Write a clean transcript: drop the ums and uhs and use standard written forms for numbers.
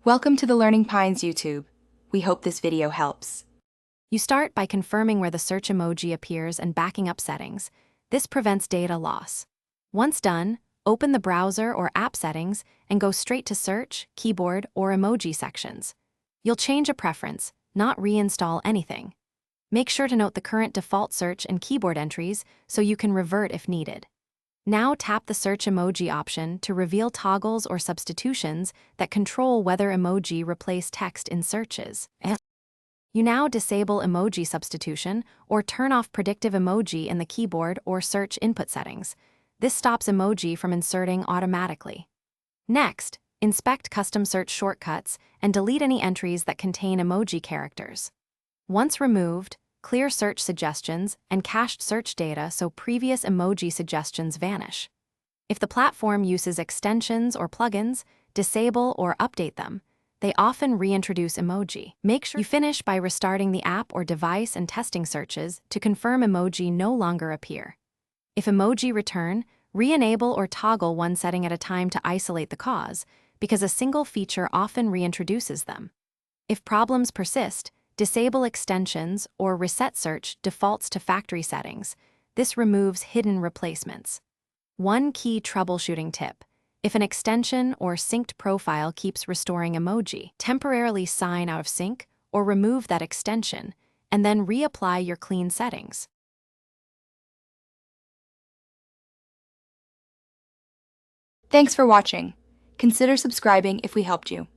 Welcome to the Learning Pines YouTube. We hope this video helps. You start by confirming where the search emoji appears and backing up settings. This prevents data loss. Once done, open the browser or app settings and go straight to search, keyboard, or emoji sections. You'll change a preference, not reinstall anything. Make sure to note the current default search and keyboard entries so you can revert if needed. Now tap the search emoji option to reveal toggles or substitutions that control whether emoji replace text in searches. You now disable emoji substitution or turn off predictive emoji in the keyboard or search input settings. This stops emoji from inserting automatically. Next, inspect custom search shortcuts and delete any entries that contain emoji characters. Once removed, clear search suggestions and cached search data so previous emoji suggestions vanish. If the platform uses extensions or plugins, disable or update them. They often reintroduce emoji. Make sure you finish by restarting the app or device and testing searches to confirm emoji no longer appear. If emoji return, re-enable or toggle one setting at a time to isolate the cause, because a single feature often reintroduces them. If problems persist, disable extensions or reset search defaults to factory settings. This removes hidden replacements. One key troubleshooting tip: if an extension or synced profile keeps restoring emoji, temporarily sign out of sync or remove that extension, and then reapply your clean settings. Thanks for watching. Consider subscribing if we helped you.